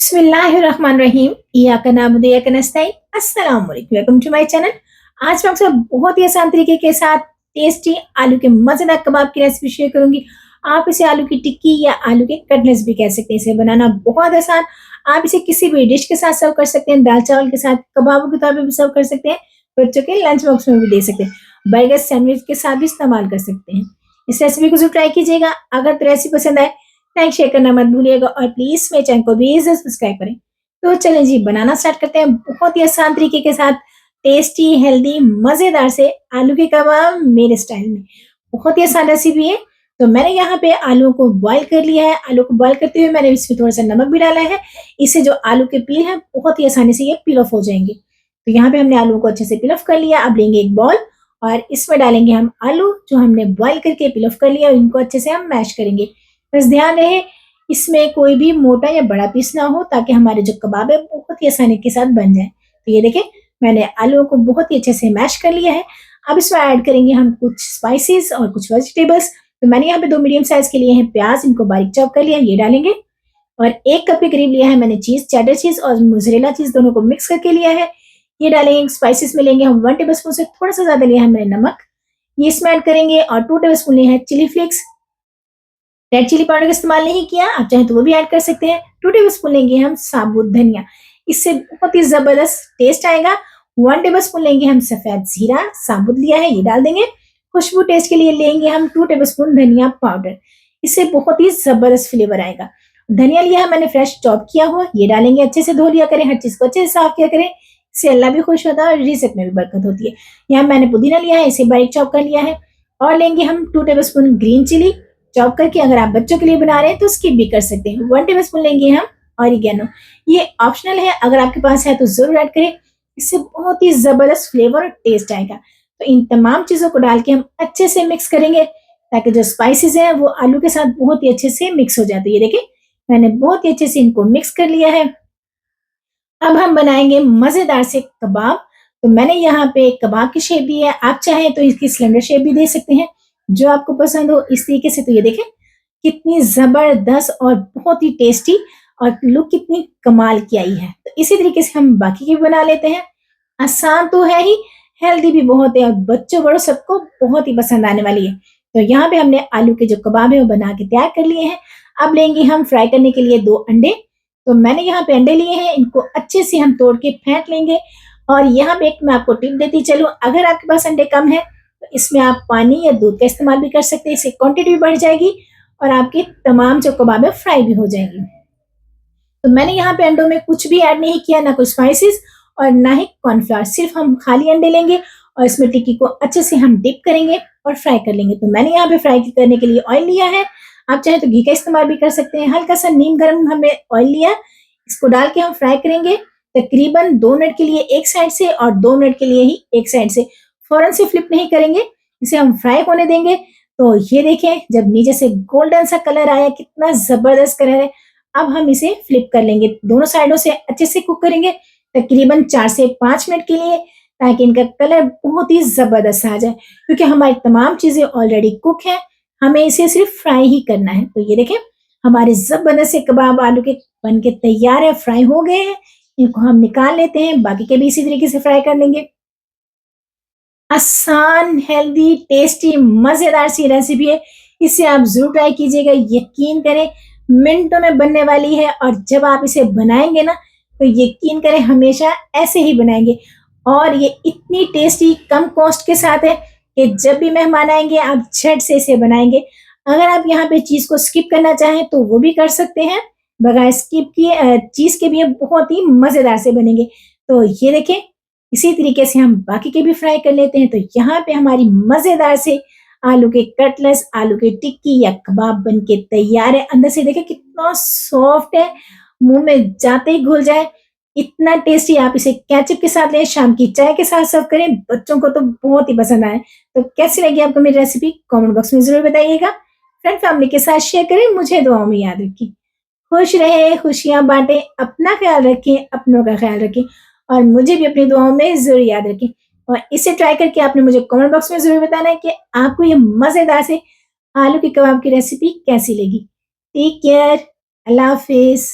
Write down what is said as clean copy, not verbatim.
बिस्मिल्लाहिर्रहमानिर्रहीम। इय्याका नअबुदु व इय्याका नस्तईन। अस्सलाम वालेकुम, वेलकम टू माय चैनल। आज मैं आपके साथ बहुत ही आसान तरीके के साथ टेस्टी आलू के मज़ेदार कबाब की रेसिपी शेयर करूँगी। आप इसे आलू की टिक्की या आलू के कटलेट्स भी कह सकते हैं। इसे बनाना बहुत आसान। आप इसे किसी भी डिश के साथ सर्व कर सकते हैं, दाल-चावल के साथ, कबाबों के तौर पे भी सर्व कर सकते हैं, बच्चों के लंच बॉक्स में भी दे सकते हैं, बर्गर, सैंडविच के साथ भी इस्तेमाल कर सकते हैं। इस रेसिपी को ज़रूर ट्राई कीजिएगा। अगर तो रेसिपी पसंद आए, लाइक शेयर करना मत भूलिएगा और प्लीज़ मेरे चैनल को भी ज़रूर सब्सक्राइब करें। तो चलें जी, बनाना स्टार्ट करते हैं। बहुत ही आसान तरीके के साथ टेस्टी, हेल्दी, मज़ेदार से आलू के कबाब मेरे स्टाइल में। बहुत ही आसान रेसिपी है। तो मैंने यहाँ पे आलू को बॉयल कर लिया है। आलू को बॉयल करते हुए मैंने इसमें थोड़ा-सा नमक भी डाला है। इससे जो आलू के पील हैं, बहुत ही आसानी से ये पील ऑफ हो जाएँगे। तो यहाँ पे हमने आलू को अच्छे से पील ऑफ कर लिया। अब लेंगे एक बाउल और इसमें डालेंगे हम आलू जो हमने बॉयल करके पील ऑफ कर लिया और इनको अच्छे से हम मैश करेंगे। बस ध्यान रहे इसमें कोई भी मोटा या बड़ा पीस ना हो, ताकि हमारे जो कबाब है बहुत ही आसानी के साथ बन जाए। तो ये देखें, मैंने आलूओं को बहुत ही अच्छे से मैश कर लिया है। अब इसमें ऐड करेंगे हम कुछ स्पाइसेस और कुछ वेजिटेबल्स। तो मैंने यहाँ पे 2 मीडियम साइज़ के लिए हैं प्याज़, इनको बारीक चॉप कर लिया, ये डालेंगे। और 1 कप के करीब लिया है मैंने चीज़, चेडर चीज़ और मोज़रेला चीज़, दोनों को मिक्स करके लिया है। ये डालेंगे। स्पाइसेस में लेंगे हम 1 टेबलस्पून से थोड़ा-सा ज़्यादा लिया है मैंने नमक, ये इसमें ऐड करेंगे। और 2 टेबलस्पून लिए हैं chilli flakes. Red chilli powder का इस्तेमाल नहीं किया, आप चाहें तो वो भी ऐड कर सकते हैं। 2 टेबलस्पून लेंगे हम साबुत धनिया, इससे बहुत ही ज़बरदस्त टेस्ट आएगा। 1 टेबलस्पून लेंगे हम सफ़ेद ज़ीरा, साबुत लिया है, ये डाल देंगे। खुशबू टेस्ट के लिए लेंगे हम 2 टेबलस्पून धनिया पाउडर, इससे बहुत ही ज़बरदस्त फ्लेवर आएगा। धनिया लिया है मैंने फ्रेश चॉप किया हुआ, ये डालेंगे। अच्छे से धो लिया करें, हर चीज़ को अच्छे से साफ किया करें, इससे अल्लाह भी खुश होता है और रिज़्क में भी बरकत होती है। यहाँ मैंने पुदीना लिया है, इसे बारीक चॉप कर लिया है। और लेंगे हम 2 टेबलस्पून ग्रीन चिली चॉप करके, अगर आप बच्चों के लिए बना रहे हैं तो स्किप भी कर सकते हैं। 1 टेबलस्पून लेंगे हम ऑरिगेनो, ये ऑप्शनल है, अगर आपके पास है तो ज़रूर ऐड करें, इससे बहुत ही ज़बरदस्त फ्लेवर और टेस्ट आएगा। तो इन तमाम चीज़ों को डाल के हम अच्छे से मिक्स करेंगे, ताकि जो स्पाइसेस हैं वो आलू के साथ बहुत ही अच्छे से मिक्स हो जाए। तो ये देखिए, मैंने बहुत ही अच्छे से इनको मिक्स कर लिया है। अब हम बनाएँगे मज़ेदार से कबाब। तो मैंने यहाँ पे कबाब की शेप दी है, आप चाहें तो इसकी सिलेंडर शेप भी दे सकते हैं, जो आपको पसंद हो इस तरीके से। तो ये देखें, कितनी ज़बरदस्त और बहुत ही टेस्टी और लुक कितनी कमाल की आई है। तो इसी तरीके से हम बाकी की भी बना लेते हैं। आसान तो है ही, हेल्दी भी बहुत है और बच्चों बड़ों सबको बहुत ही पसंद आने वाली है। तो यहाँ पे हमने आलू के जो कबाब है वो बना के तैयार कर लिए हैं। अब लेंगे हम फ्राई करने के लिए 2 अंडे। तो मैंने यहाँ पे अंडे लिए हैं, इनको अच्छे से हम तोड़ के फेंट लेंगे। और यहाँ पे एक मैं आपको टिप देती चलूँ, अगर आपके पास अंडे कम हैं तो इसमें आप पानी या दूध का इस्तेमाल भी कर सकते हैं, इससे क्वांटिटी भी बढ़ जाएगी और आपके तमाम जो कबाब है फ्राई भी हो जाएंगी। तो मैंने यहाँ पे अंडों में कुछ भी ऐड नहीं किया, ना कोई स्पाइसेस और ना ही कॉर्नफ्लावर, सिर्फ हम खाली अंडे लेंगे और इसमें टिक्की को अच्छे से हम डिप करेंगे और फ्राई कर लेंगे। तो मैंने यहाँ पे फ्राई करने के लिए ऑयल लिया है, आप चाहे तो घी का इस्तेमाल भी कर सकते हैं। हल्का सा नीम गर्म हमने ऑयल लिया, इसको डाल के हम फ्राई करेंगे तकरीबन 2 मिनट के लिए एक साइड से और 2 मिनट के लिए ही एक साइड से, फौरन से फ्लिप नहीं करेंगे, इसे हम फ्राई होने देंगे। तो ये देखें, जब नीचे से गोल्डन सा कलर आया, कितना ज़बरदस्त कलर है। अब हम इसे फ्लिप कर लेंगे, दोनों साइडों से अच्छे से कुक करेंगे तकरीबन 4 से 5 मिनट के लिए, ताकि इनका कलर बहुत ही ज़बरदस्त आ जाए, क्योंकि हमारी तमाम चीज़ें ऑलरेडी कुक हैं, हमें इसे सिर्फ फ्राई ही करना है। तो ये देखें, हमारे ज़बरदस्त से कबाब आलू के बन के तैयार है, फ्राई हो गए हैं। इनको हम निकाल लेते हैं, बाकी के भी इसी तरीके से फ्राई कर लेंगे। आसान, हेल्दी, टेस्टी, मज़ेदार सी रेसिपी है। इसे आप ज़रूर ट्राई कीजिएगा, यकीन करें मिनटों में बनने वाली है। और जब आप इसे बनाएँगे ना, तो यकीन करें हमेशा ऐसे ही बनाएँगे। और ये इतनी टेस्टी, कम कॉस्ट के साथ है कि जब भी मेहमान आएँगे आप झट से इसे बनाएँगे। अगर आप यहाँ पे चीज़ को स्किप करना चाहें तो वो भी कर सकते हैं, बगैर स्किप किए चीज़ के भी ये बहुत ही मज़ेदार से बनेंगे। तो ये देखें, इसी तरीके से हम बाकी के भी फ्राई कर लेते हैं। तो यहाँ पे हमारी मज़ेदार से आलू के कटलेट्स, आलू की टिक्की या कबाब बन के तैयार है। अंदर से देखें कितना सॉफ्ट है, मुँह में जाते ही घुल जाए, इतना टेस्टी। आप इसे केचप के साथ लें, शाम की चाय के साथ सर्व करें, बच्चों को तो बहुत ही पसंद आए। तो कैसी लगी आपको मेरी रेसिपी? कमेंट बॉक्स में ज़रूर बताइएगा। फ्रेंड फैमिली के साथ शेयर करें, मुझे दुआओं में याद रखें। खुश रहें, खुशियाँ बाँटें, अपना ख़्याल रखें, अपनों का ख़्याल रखें और मुझे भी अपनी दुआओं में ज़रूर याद रखें। और इसे ट्राई करके आपने मुझे कमेंट बॉक्स में ज़रूर बताना है कि आपको ये मज़ेदार से आलू के कबाब की रेसिपी कैसी लगी। टेक केयर, अल्लाह हाफ़िज़।